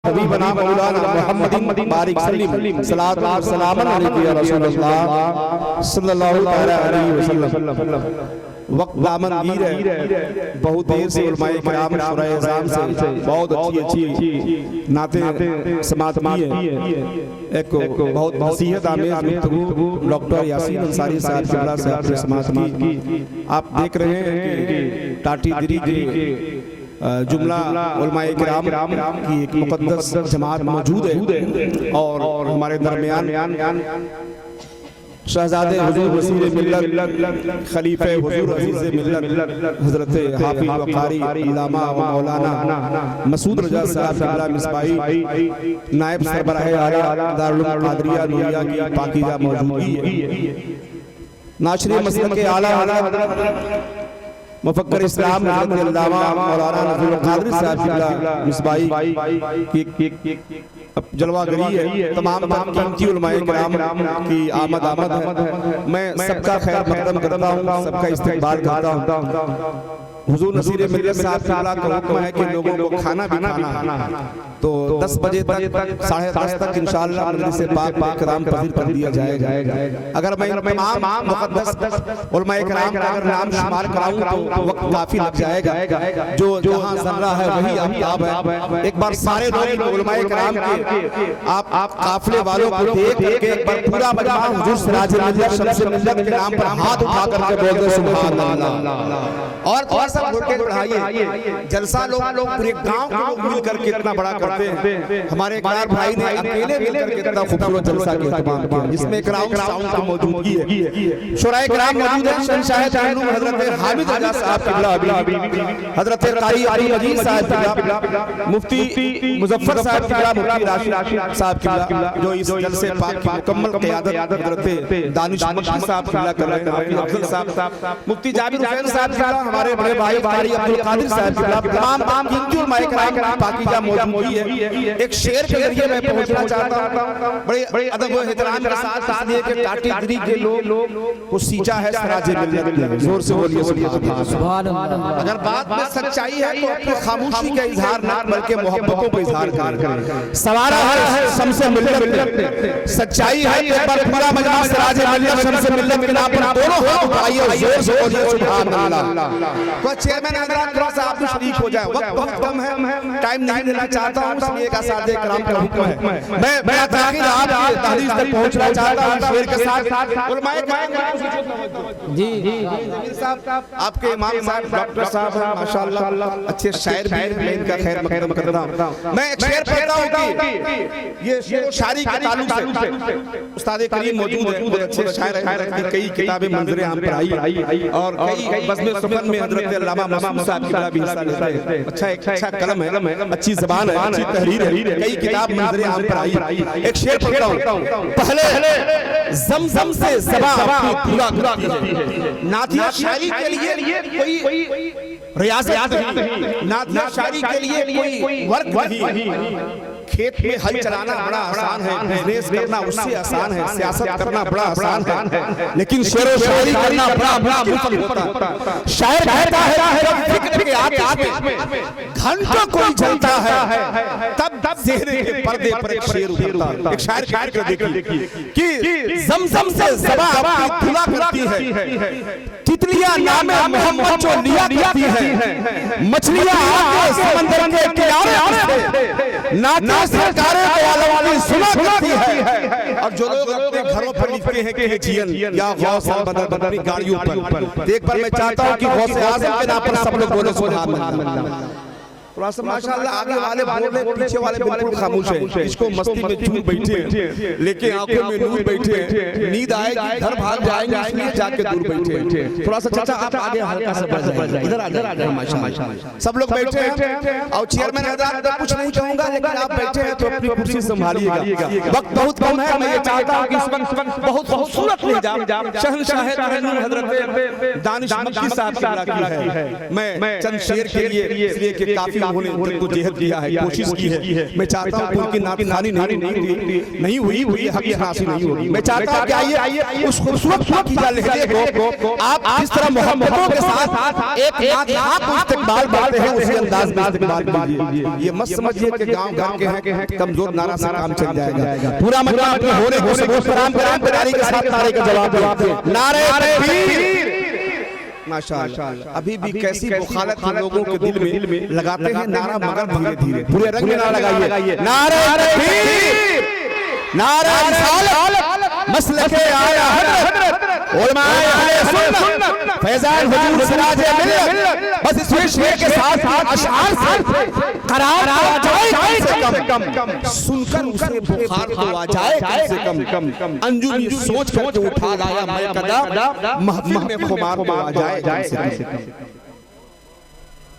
हबीबना मौलाना मुहम्मदिन बारिक सल्लिम सलातु व सलामन अलैहि या रसूलल्लाह सल्लल्लाहु अलैहि वसल्लम। वक्त दामनगीर है, बहुत देर से उलमाए किराम शुराए इज़ाम से बहुत अच्छी नाते समात की है। एक बहुत नसीहत आमेज गुफ्तगू डॉक्टर यासीन अंसारी साहब किबला से आपने समात की। आप देख रहे हैं कि टाटी दिरी के जुमला उलमाए किराम की एक मुक़द्दस जमात मौजूद है और हमारे दरमियान शहजादे हुजूर वसीले मिल्लत खलीफे हुजूर अजीज़े मिल्लत हज़रत हाफिज़ व क़ारी इल्लामा व मौलाना मसूद रजा साहब किबला मिसबाही नायब सरबराह आला दारुल उलूम क़ादरिया नूरिया की पाकीज़ा मौजूदगी है। नाशरी मसलक के आला हज़रत मुफक्किर इस्लाम हज़रत अल्लामा मौलाना नज़रुल क़ादरी साहब किबला मिसबाही की जलवागरी है। तमाम कीमती उलमाए किराम की आमद है। मैं सबका खैर मक़दम करता हूँ, सबका इस्तक़बाल करता हूँ। हुजूर नसीर मिल्लत साहब किबला का हुक्म है कि लोगों को खाना भी खाना है, तो 10 बजे तक 10:30 तक इंशाअल्लाह मजलिस से पाक किराम पजीर कर दिया जाएगा। अगर मैं तमाम मुक़द्दस उलमाए किराम का अगर नाम शुमार कराऊं तो वक्त काफी लग जाएगा। जो जहां ज़र्रा है वही आफ्ताब है। एक बार सारे लोग उलमाए किराम के आप काफिले वालों को देख करके एक बार पूरा मजमा हुजूर सिराज मिल्लत शम्स मिल्लत के नाम पर हाथ उठा करके बोलते सुभान अल्लाह। और थोड़ा सा वोल्टेज बढ़ाइए। जलसा लोग पूरे गांव के लोग मिल करके इतना बड़ा करते हैं। हमारे इकरार भाई ने अकेले मिलकर के इतना खूबसूरत जलसा के एहतमाम किया जिसमें इकराम साउंड की मौजूदगी है। शुराए किराम मौजूद है। शहंशाह तानुम हजरत हामिद रजा साहब किबला, हजरत कारी अब्दुल अजीज साहब किबला, मुफ्ती मुजफ्फर साहब किबला, मुफ्ती राशिद साहब किबला जो इस जलसे पाक की मुकम्मल क़यादत हजरत दानिश बख्शी साहब किबला कर रहे हैं। अफजल साहब, मुफ्ती जाबिर हुसैन साहब किबला, हमारे बड़े भाई कारी अब्दुल कादिर साहब किबला, तमाम कीमती उलमाए किराम पाकीज़ा मौजूदगी है। एक शेर के जरिए मैं पहुंचना चाहता हूं बड़े अदब व एहतराम के साथ इसलिए कि टाटी दिरी के लोग को सींचा है सिराजे मिल्लत ने। जोर से बोलिए सुभान अल्लाह। अगर बात में सच्चाई है तो अपनी खामोशी का इजहार ना बल्कि मोहब्बतों का इजहार करें। सवारा है शम्स मिल्लत ने, सच्चाई है तो एक बार पूरा मजमा सिराजे मिल्लत शम्स मिल्लत के नाम पर दोनों हाथ उठाइए और जोर से बोलिए सुभान अल्लाह। कोई चेयरमैन हजरात थोड़ा सा आप भी शरीक हो जाए, वक्त बहुत कम है, टाइम नहीं देना चाहता हूं इसलिए एक आसादे किराम का हुक्म है। मैं ताकीद आप तहरीर तक पहुंचना चाहता हूं शेर के साथ। उलमाए किराम जी जमीर साहब आपके इमाम साहब डॉक्टर साहब हैं माशाअल्लाह, अच्छे शायर भी हैं। मैं इनका खैर मकदम करता हूं। मैं एक शेर पढ़ता हूं कि ये शेर शायरी के ताल्लुक से उस्ताद करीम मौजूद है, बहुत अच्छे शायर हैं। कई किताबें मंजरे हम पर आई और कई बज़्म सुफ़न में हजरत अल्लामा मसूद साहब किबला भी हिस्सा लेते हैं। अच्छा कलम है, अच्छी ज़बान है, अच्छी तहरीर है। कई किताब मंजरे आम पर आई। एक शेर पढ़ता हूं। पहले ज़मज़म से ज़बान पूरा करती है। नातिया शायरी के लिए कोई रियासत नहीं, नातिया शायरी के लिए कोई वर्क नहीं। खेत में हल चलाना बड़ा आसान है, बिजनेस करना उससे आसान है, सियासत करना बड़ा आसान है, लेकिन शेर व शायरी करना बड़ा मुश्किल होता है। शायर कहता है जब फिक्र के आतिश में घंटों कोई जलता है तब चेहरे के पर्दे पर एक शेर उतरता है। एक शायर का देखिए कि ज़मज़म से ज़बान आपकी खुला करती है, तितलियां नामे मोहम्मद जो लिया करती है, मछलियां आके समंदर के किनारे नाते सरकारें को आलम सुना करती है। और जो लोग अपने घरों पर लिखते हैं कि जीएन या गौस बदल अपनी गाड़ियों पर, एक बार मैं चाहता हूं कि गौस आज़म के नाम पर सब लोग बोले सुभान अल्लाह। थोड़ा सा माशाअल्लाह आगे वाले बोले, पीछे वाले बिल्कुल खामोश हैं। इसको मस्ती में चूर बैठे हैं, लेकिन आंखों में नूर बैठे हैं। नींद आएगी घर भाग जाएंगे इसलिए जाके दूर बैठे हैं। थोड़ा सा चाचा आप आगे हल्का सा बढ़ जाइए, इधर आ जाइए। माशाअल्लाह सब लोग बैठे हैं और चेयरमैन हजरात कुछ नहीं कहूंगा, लेकिन आप बैठे हैं तो अपनी कुर्सी संभालिएगा। वक्त बहुत कम है। मैं ये चाहता हूं कि इस वक्त बहुत खूबसूरत निजाम शहंशाह तानुम हजरत दानिश बख्शी साहब की है। मैं चंद शेर के लिए इसलिए कि काफी उन्होंने जद्दोजहद किया है, कोशिश की है। मैं चाहता हूँ उनकी नाथखानी नहीं हुई हक हासिल नहीं होगी। मैं चाहता हूँ कि आइए उस खूबसूरत पाकीज़ा लहजे को आप जिस तरह मोहब्बतों के साथ एक नात को इस्तेमाल करते हैं उसी अंदाज में इस्तेमाल कीजिए। ये मत समझिए कि गांव के हैं कमजोर नारा से काम चल जाएगा। पूरा मजमा अपने होने को सलाम करारी के साथ नारे का जवाब दें। नारे तकबीर। माशाअल्लाह। अभी भी कैसी मुखालत लोगों के दिल में लगाते हैं नारा, मगर धीरे धीरे पूरे रंग में नारा लगाइए। नारे तकबीर, नारे रिसालत, मसलके आला हज़रत, उलमाए अहले सुन्नत, फैज़ान हुजूर सिराजे मिल्लत। बस इस शेर के साथ अशआर से करार आ जाए कम से कम, सुनकर उसे बुखार तो आ जाए कम से कम। अंजुम ये सोच कर जो उठा लाया मैं कदा, महफिल में खुमार तो आ जाए कम से कम।